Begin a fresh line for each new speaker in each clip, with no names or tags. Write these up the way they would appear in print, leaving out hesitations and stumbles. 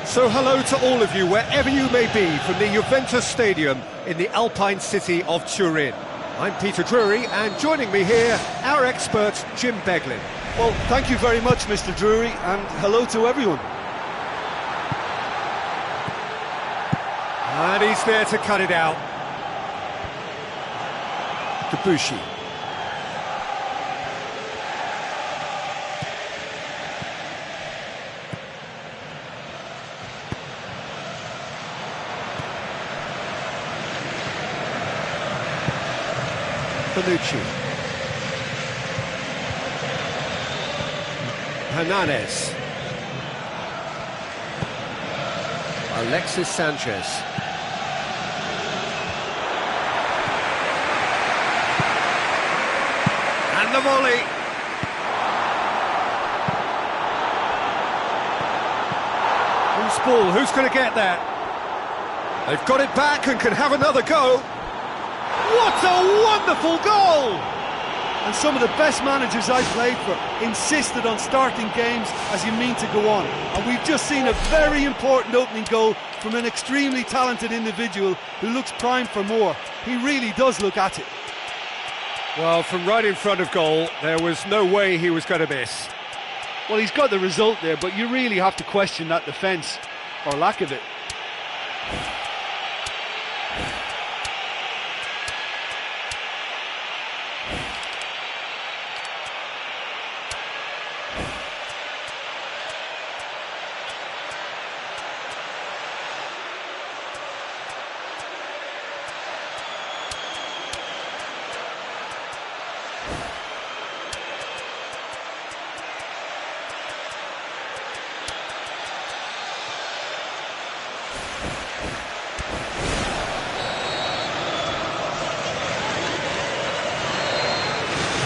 So hello to all of you, wherever you may be, from the Juventus Stadium in the Alpine city of Turin. I'm Peter Drury, and joining me here, our expert, Jim Beglin.
Well, thank you very much, Mr. Drury, and hello to everyone.
And he's there to cut it out. Debuchy. Bonucci. Hernanes. Alexis Sanchez. And the volley. Who's ball? Who's going to get that? They've got it back and can have another go. What a wonderful goal!
And some of the best managers I've played for insisted on starting games as you mean to go on. And we've just seen a very important opening goal from an extremely talented individual who looks primed for more. He really does look at it.
Well, from right in front of goal, there was no way he was going to miss.
Well, he's got the result there, but you really have to question that defence, or lack of it.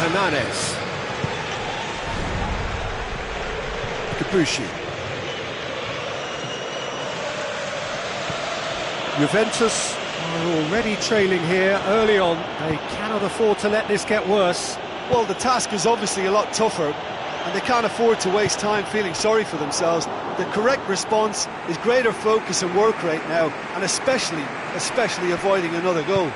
Hernanes. Debuchy. Juventus are already trailing here early on. They cannot afford to let this get worse.
Well, the task is obviously a lot tougher, and they can't afford to waste time feeling sorry for themselves. The correct response is greater focus and work rate now, and especially avoiding another goal.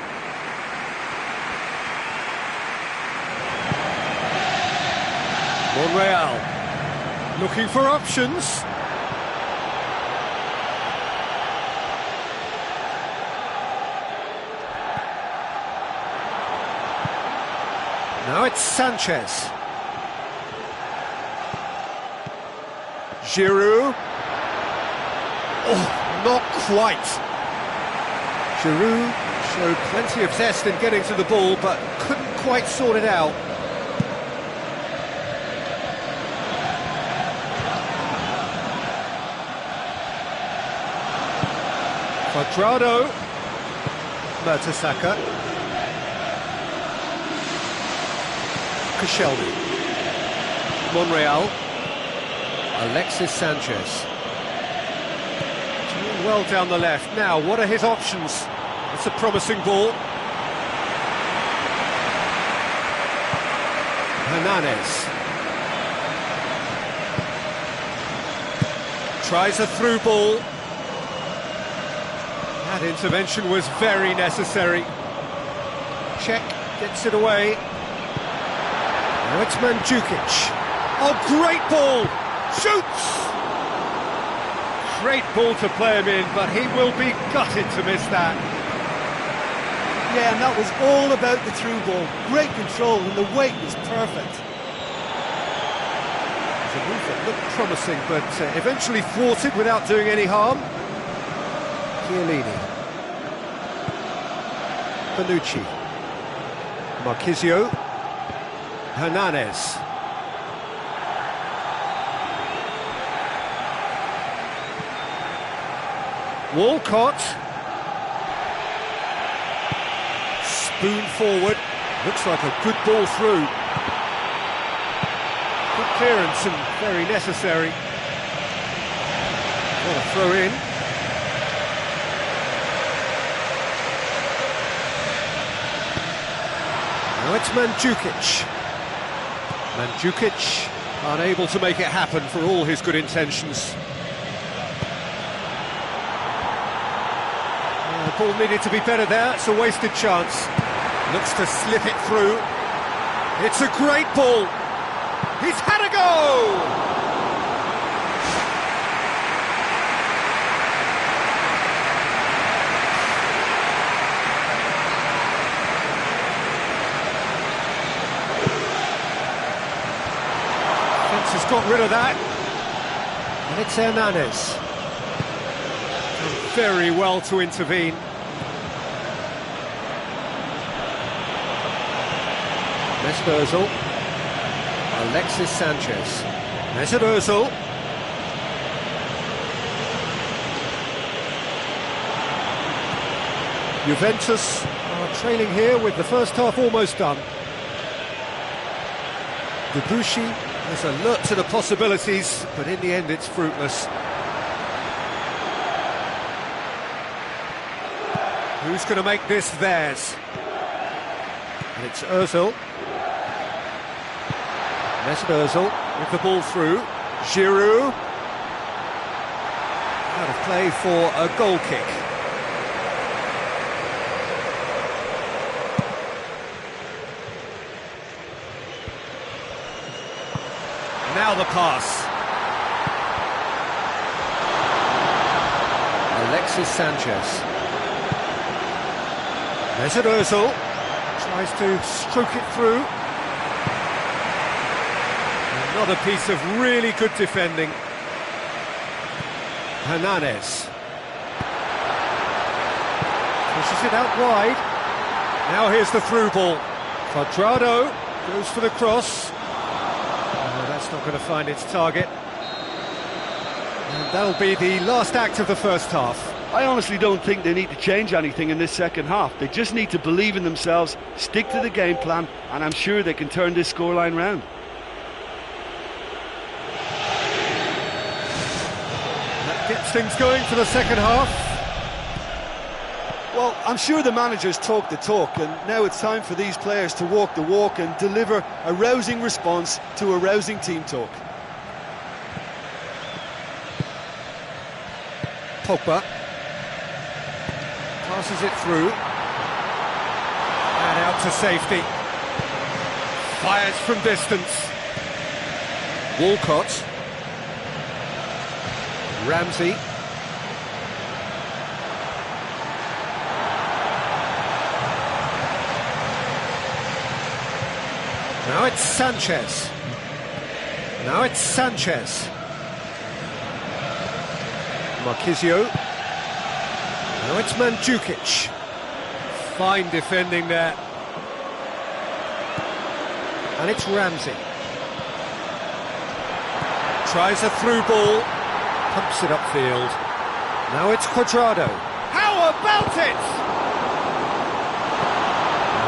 Monreal looking for options. Now it's Sanchez. Giroud. Oh, not quite. Giroud showed plenty of zest in getting to the ball, but couldn't quite sort it out. Cuadrado, Mertesacker, Koscielny, Monreal, Alexis Sanchez. Doing well down the left. Now, what are his options? It's a promising ball. Hernanes. Tries a through ball. That intervention was very necessary. Cech gets it away. Now it's Mandzukic. Oh, great ball! Shoots! Great ball to play him in, but he will be gutted to miss that.
Yeah, and that was all about the through ball. Great control, and the weight was perfect.
It was a move that looked promising, but eventually thwarted without doing any harm. Chiellini. Bonucci. Marchisio. Hernanes. Walcott. Spoon forward. Looks like a good ball through. Good clearance and very necessary. What a throw in. Now it's Mandzukic. Mandzukic unable to make it happen for all his good intentions. Ball needed to be better there, it's a wasted chance. Looks to slip it through. It's a great ball. He's had a go! Defence has got rid of that. And it's Hernanes. Done very well to intervene. Mesut Ozil, Alexis Sanchez, Mesut Ozil, Juventus are trailing here with the first half almost done. Debuchy is alert to the possibilities, but in the end it's fruitless. Who's going to make this theirs? And it's Ozil. Mesut Ozil with the ball through. Giroud. Out of play for a goal kick. Now the pass. Alexis Sanchez. Mesut Ozil tries to stroke it through. Another piece of really good defending. Hernanes pushes it out wide. Now here's the through ball. Cuadrado goes for the cross. That's not going to find its target. And that'll be the last act of the first half.
I honestly don't think they need to change anything in this second half. They just need to believe in themselves, stick to the game plan, and I'm sure they can turn this scoreline round.
That gets things going for the second half.
Well, I'm sure the managers talk the talk, and now it's time for these players to walk the walk and deliver a rousing response to a rousing team talk.
Pogba passes it through and out to safety. Fires from distance. Walcott. Ramsey. Now it's Sanchez. Now it's Sanchez. Marquisio. Now it's Mandzukic. Fine defending there. And it's Ramsey. Tries a through ball. Pumps it upfield. Now it's Cuadrado. How about it?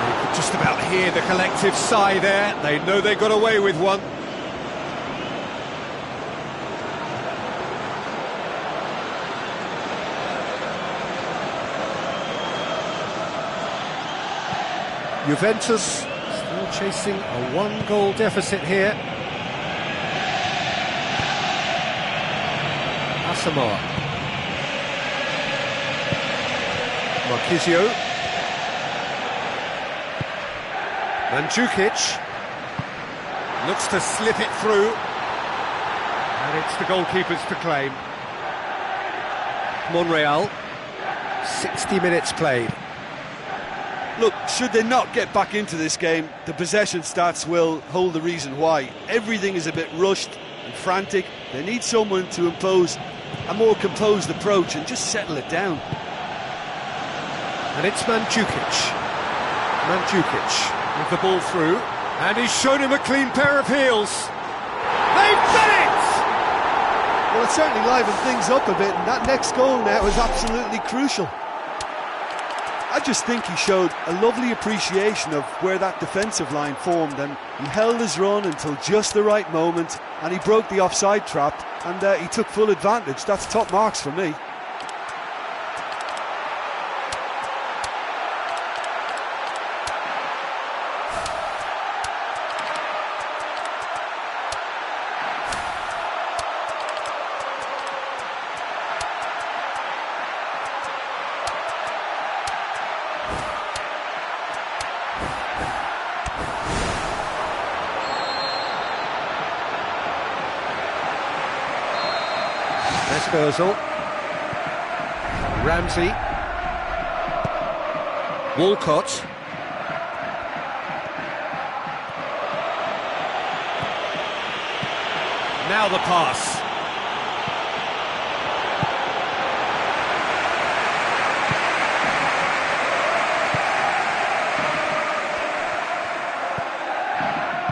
You could just about hear the collective sigh there. They know they got away with one. Juventus still chasing a one-goal deficit here. Asamoah. Marquisio. Mandzukic looks to slip it through, and it's the goalkeepers to claim. Monreal, 60 minutes played.
Look, should they not get back into this game, the possession stats will hold the reason why. Everything is a bit rushed and frantic. They need someone to impose a more composed approach and just settle it down.
And it's Mandzukic. Mandzukic with the ball through, and he's shown him a clean pair of heels. They've done it!
Well, it certainly livened things up a bit, and that next goal now is absolutely crucial. I just think he showed a lovely appreciation of where that defensive line formed, and he held his run until just the right moment, and he broke the offside trap, and he took full advantage. That's top marks for me.
Mesut Ozil. Ramsey. Walcott. Now the pass.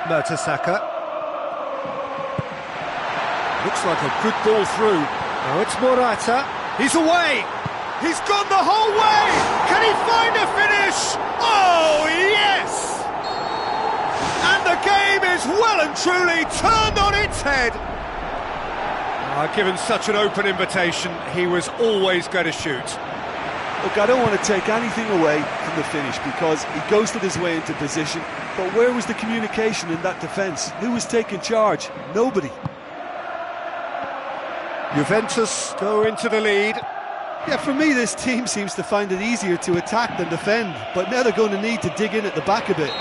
Mertesacker. Looks like a good ball through. Now it's Morata. He's away. He's gone the whole way. Can he find a finish? Oh, yes! And the game is well and truly turned on its head. Given such an open invitation, he was always going to shoot.
Look, I don't want to take anything away from the finish because he ghosted his way into position, but where was the communication in that defence? Who was taking charge? Nobody.
Juventus go into the lead.
Yeah, for me this team seems to find it easier to attack than defend, but now they're going to need to dig in at the back a bit.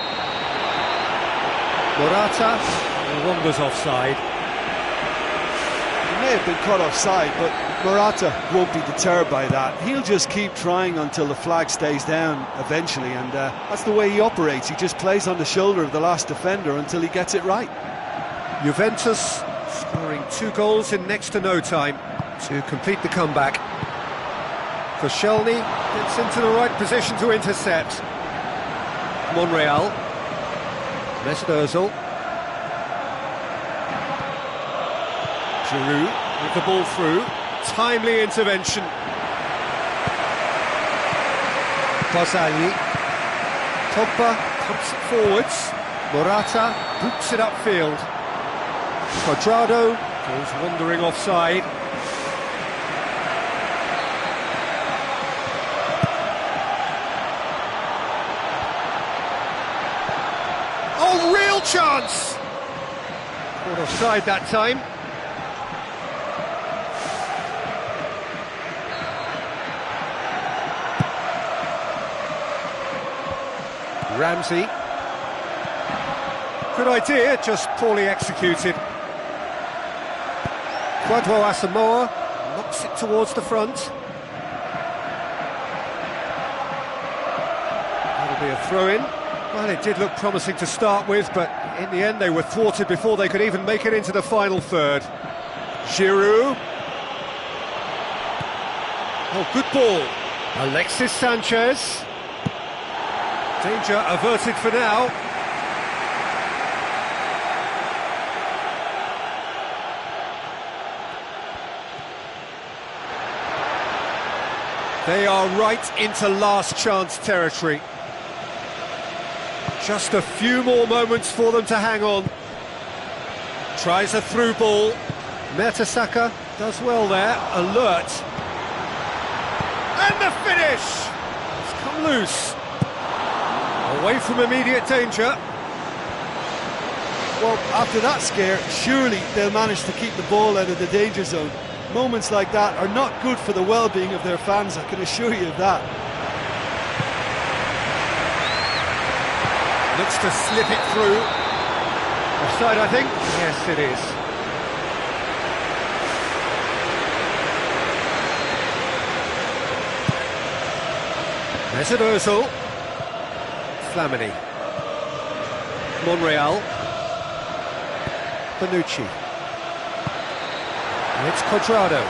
Morata wanders offside.
He may have been caught offside, but Morata won't be deterred by that. He'll just keep trying until the flag stays down eventually, and that's the way he operates. He just plays on the shoulder of the last defender until he gets it right.
Juventus scoring 2 goals in next to no time to complete the comeback. Koscielny gets into the right position to intercept. Monreal. Mesut Ozil. Giroud with the ball through. Timely intervention. Barzagli. Pogba pumps it forwards. Morata boots it upfield. Cuadrado goes wandering offside. Oh, real chance! Caught offside that time. Ramsey. Good idea, just poorly executed. Kwadwo Asamoah knocks it towards the front. That'll be a throw-in. Well, it did look promising to start with, but in the end they were thwarted before they could even make it into the final third. Giroud. Oh, good ball. Alexis Sanchez. Danger averted for now. They are right into last chance territory. Just a few more moments for them to hang on. Tries a through ball. Mertesacker does well there, alert. And the finish! It's come loose. Away from immediate danger.
Well, after that scare, surely they'll manage to keep the ball out of the danger zone. Moments like that are not good for the well-being of their fans, I can assure you of that.
Looks to slip it through. Offside, I think? Yes, it is. Mesut Ozil. Flamini. Monreal. Bonucci. And it's Cuadrado.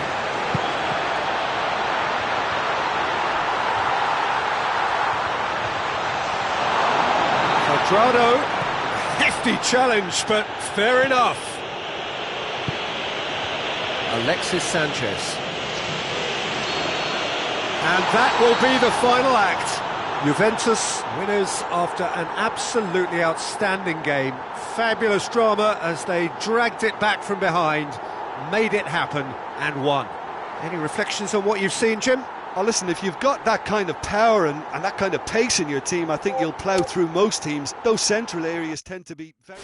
Cuadrado. Hefty challenge, but fair enough. Alexis Sanchez. And that will be the final act. Juventus winners after an absolutely outstanding game. Fabulous drama as they dragged it back from behind, made it happen and won. Any reflections on what you've seen, Jim?
Oh, listen, if you've got that kind of power and that kind of pace in your team, I think you'll plough through most teams. Those central areas tend to be very...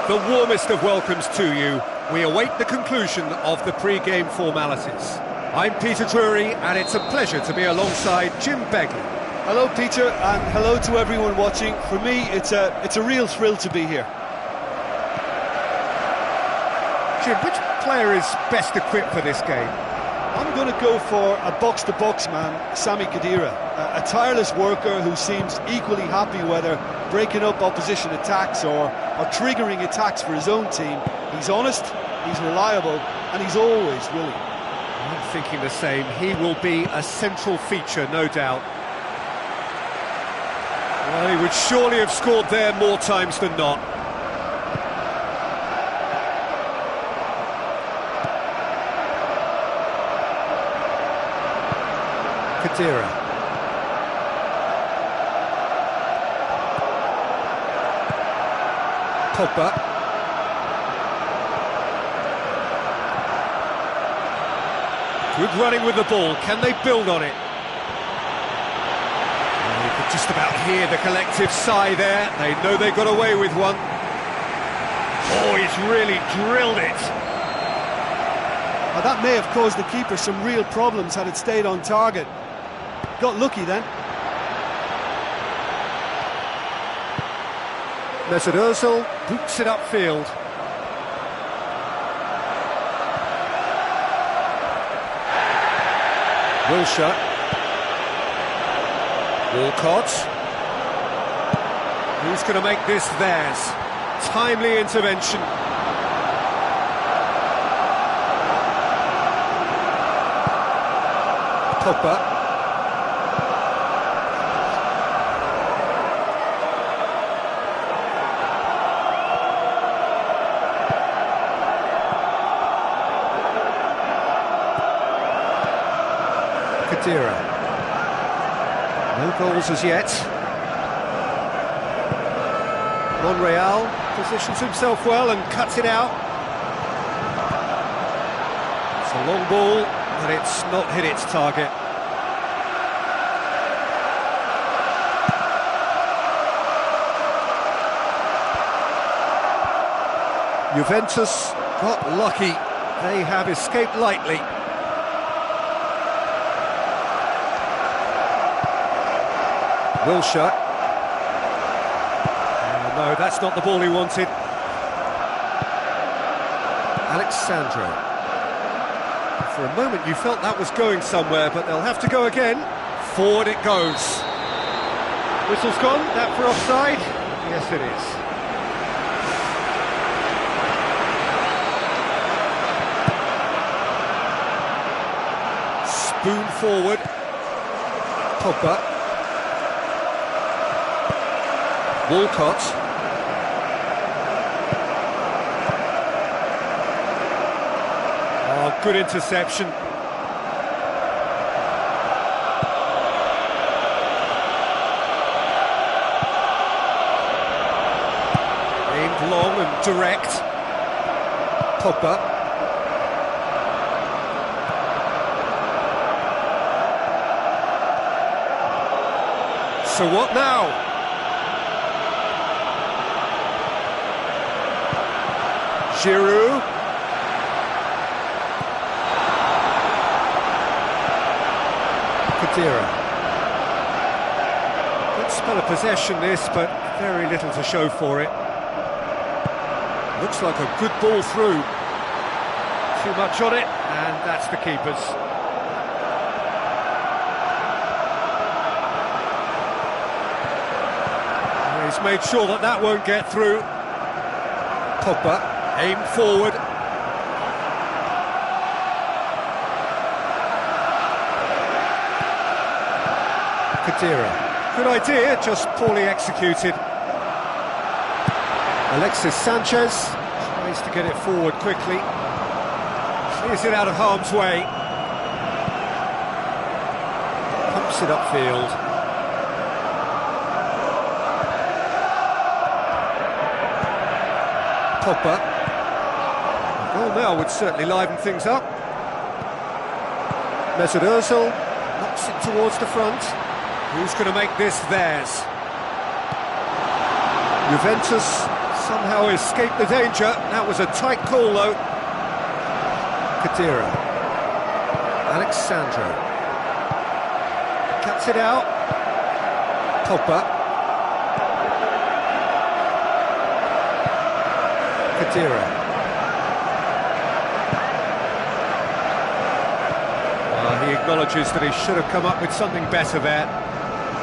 The warmest of welcomes to you. We await the conclusion of the pre-game formalities. I'm Peter Drury, and it's a pleasure to be alongside Jim Begley.
Hello, Peter, and hello to everyone watching. For me, it's a real thrill to be here.
Jim, which player is best equipped for this game?
I'm going to go for a box-to-box man, Sami Khedira, a tireless worker who seems equally happy whether breaking up opposition attacks or triggering attacks for his own team. He's honest, he's reliable, and he's always willing.
I'm thinking the same. He will be a central feature, no doubt. Well, he would surely have scored there more times than not. Khedira. Pogba. Good running with the ball. Can they build on it? Well, you could just about hear the collective sigh there. They know they got away with one. Oh, he's really drilled it.
Well, that may have caused the keeper some real problems had it stayed on target. Got lucky then.
Mesut Ozil boots it upfield. Wilshere. Walcott. Who's going to make this theirs? Timely intervention. Pogba. Khedira. No goals as yet. Monreal positions himself well and cuts it out. It's a long ball, but it's not hit its target. Juventus got lucky. They have escaped lightly. Wilshere. No, that's not the ball he wanted. Alexandro. For a moment you felt that was going somewhere, but they'll have to go again. Forward it goes. Whistle's gone, that for offside? Yes it is. Spoon forward. Pogba. Walcott. Oh, good interception. Aimed long and direct. Pogba. So what now? Giroud. Khedira. Good spell of possession this, but very little to show for it. Looks like a good ball through. Too much on it, and that's the keeper's. He's made sure that that won't get through. Pogba, aimed forward. Khedira. Good idea, just poorly executed. Alexis Sanchez tries to get it forward quickly. Clears it out of harm's way. Pumps it upfield. Pogba. A goal now would certainly liven things up. Mesut Ozil knocks it towards the front. Who's going to make this theirs? Juventus somehow escaped the danger. That was a tight call though. Khedira. Alexandro. Cuts it out. Pogba. Khedira. Well, he acknowledges that he should have come up with something better there.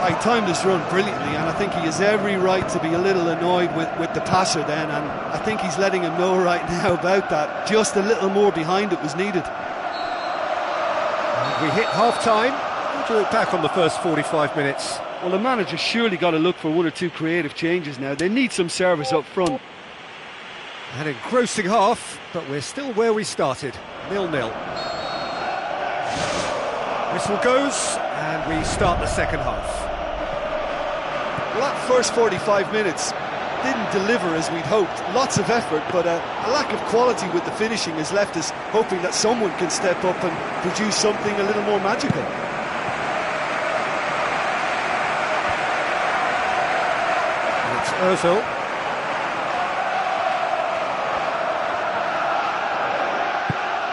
I timed this run brilliantly, and I think he has every right to be a little annoyed with the passer then, and I think he's letting him know right now about that. Just a little more behind it was needed.
And we hit half-time. What do you look back on the first 45 minutes?
Well, the manager's surely got to look for one or two creative changes now. They need some service up front.
An engrossing half, but we're still where we started, 0-0. Whistle goes, and we start the second half.
Well, that first 45 minutes didn't deliver as we'd hoped. Lots of effort, but a lack of quality with the finishing has left us hoping that someone can step up and produce something a little more magical.
It's Ozil.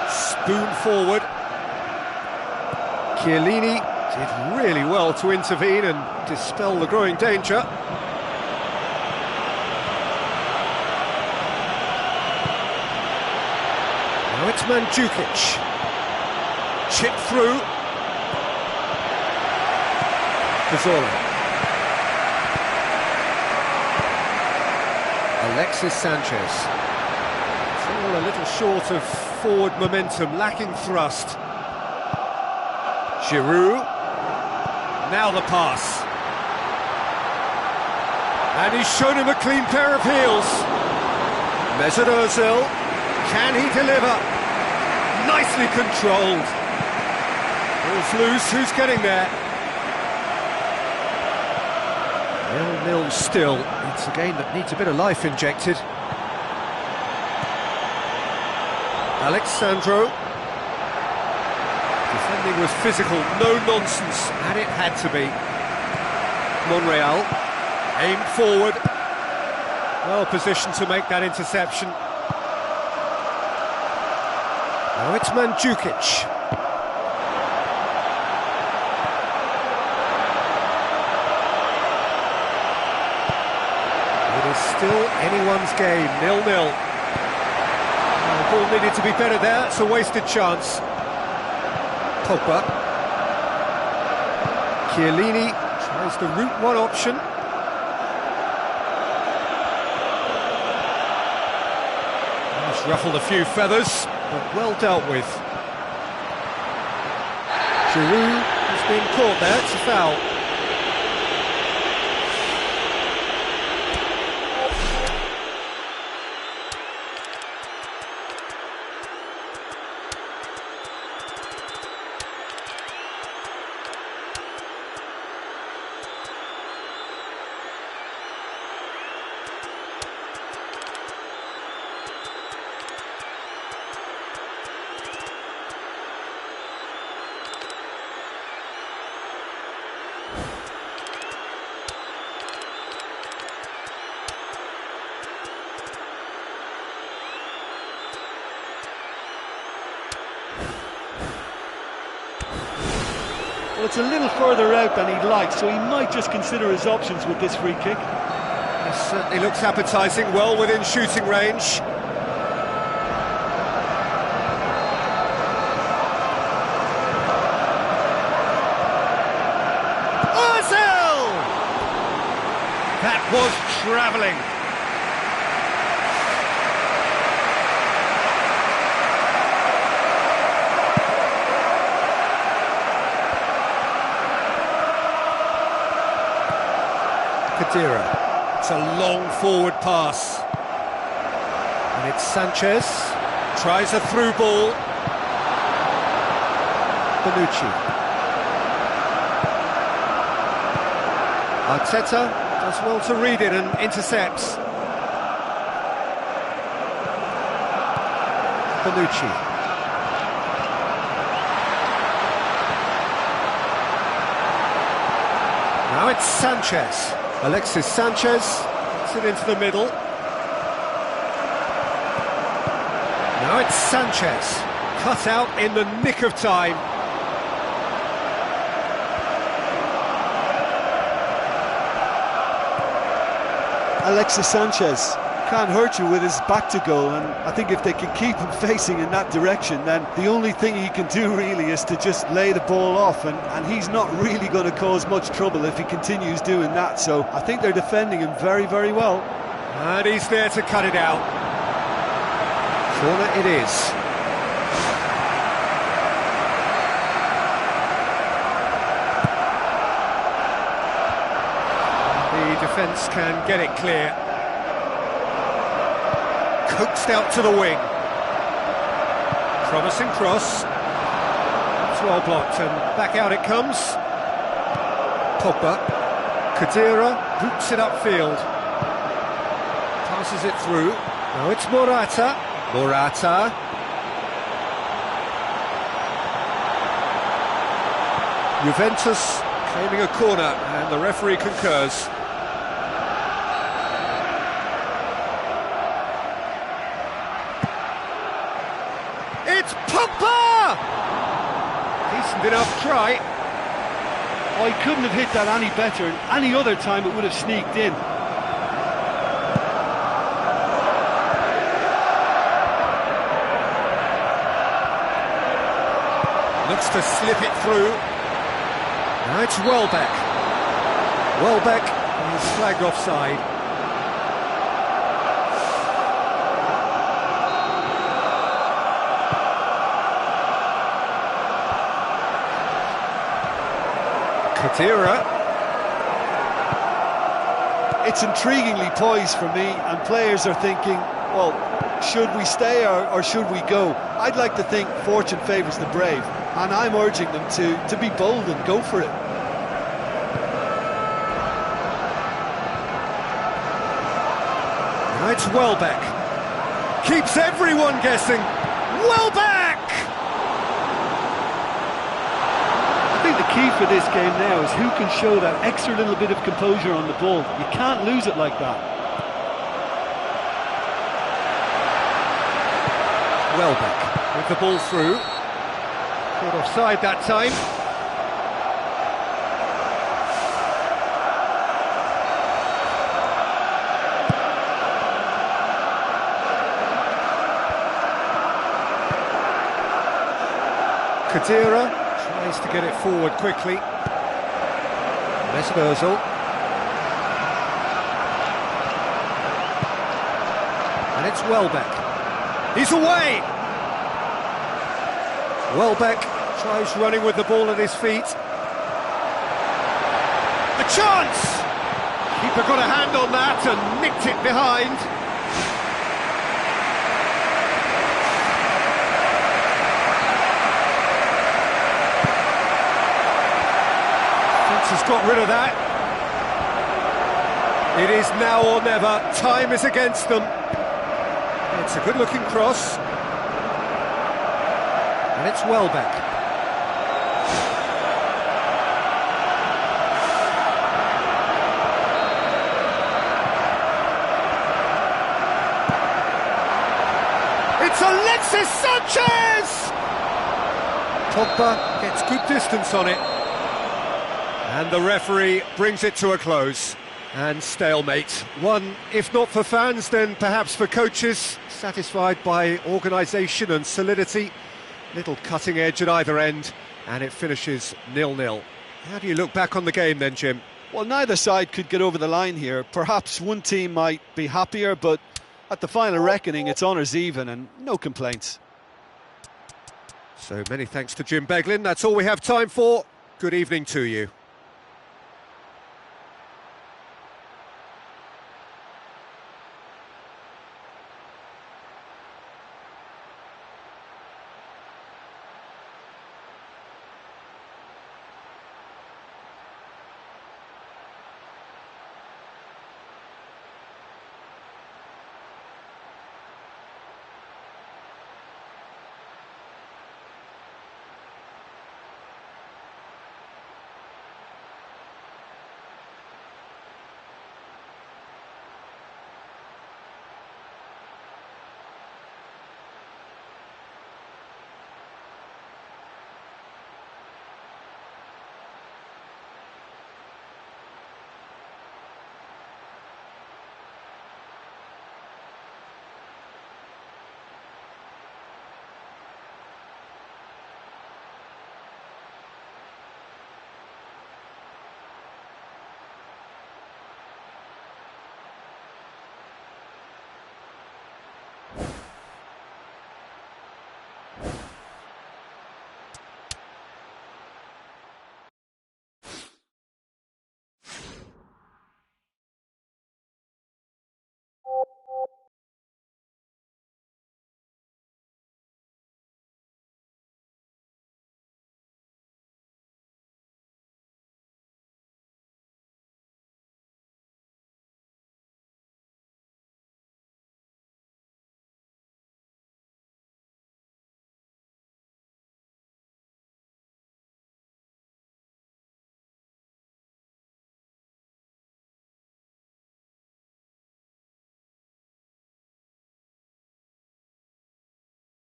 Spoon forward. Chiellini did really well to intervene and dispel the growing danger. Now it's Mandzukic. Chip through. Cazorla. Alexis Sanchez. Still a little short of forward momentum, lacking thrust. Giroud. Now the pass. And he's shown him a clean pair of heels. Mesut Ozil. Can he deliver? Nicely controlled. Ball's loose, who's getting there? 0-0 still. It's a game that needs a bit of life injected. Alexandro. Defending was physical, no nonsense, and it had to be. Monreal, aimed forward. Well positioned to make that interception. Now it's Mandzukic. Still anyone's game, 0-0. The ball needed to be better there, it's a wasted chance. Pogba. Chiellini tries the route one option. He's ruffled a few feathers, but well dealt with. Giroud has been caught there, it's a foul.
Well, it's a little further out than he'd like, so he might just consider his options with this free kick.
It certainly looks appetising, well within shooting range. Ozil! That was travelling. Khedira. It's a long forward pass. And it's Sanchez. Tries a through ball. Bonucci. Arteta does well to read it and intercepts. Bonucci. Now it's Sanchez. Alexis Sanchez puts it into the middle. Now it's Sanchez, cut out in the nick of time.
Alexis Sanchez can't hurt you with his back to goal, and I think if they can keep him facing in that direction, then the only thing he can do really is to just lay the ball off, and he's not really going to cause much trouble if he continues doing that. So I think they're defending him very, very well.
And he's there to cut it out. Corner it is. The defence can get it clear. Coaxed out to the wing. Promising cross. It's well blocked and back out it comes. Pogba. Khedira boots it upfield. Passes it through. Now it's Morata. Morata. Juventus claiming a corner and the referee concurs. It's Pogba! Decent enough try.
Oh, he couldn't have hit that any better, and any other time it would have sneaked in.
Looks to slip it through. Now it's Welbeck. Welbeck is flagged offside. Khedira.
It's intriguingly poised for me, and players are thinking, well, should we stay or should we go? I'd like to think fortune favours the brave, and I'm urging them to be bold and go for it.
Now it's Welbeck. Keeps everyone guessing. Welbeck!
I think the key for this game now is who can show that extra little bit of composure on the ball. You can't lose it like that.
Welbeck with the ball through. Caught offside that time. Khedira tries to get it forward quickly. Mesut Ozil. And it's Welbeck. He's away! Welbeck tries running with the ball at his feet. A chance! Keeper got a hand on that and nicked it behind. Has got rid of that. It is now or never. Time is against them. It's a good-looking cross. And it's Welbeck. It's Alexis Sanchez! Pogba gets good distance on it. And the referee brings it to a close. And stalemate. One, if not for fans, then perhaps for coaches, satisfied by organisation and solidity. Little cutting edge at either end, and it finishes 0-0. How do you look back on the game then, Jim?
Well, neither side could get over the line here. Perhaps one team might be happier, but at the final reckoning, it's honours even and no complaints.
So many thanks to Jim Beglin. That's all we have time for. Good evening to you.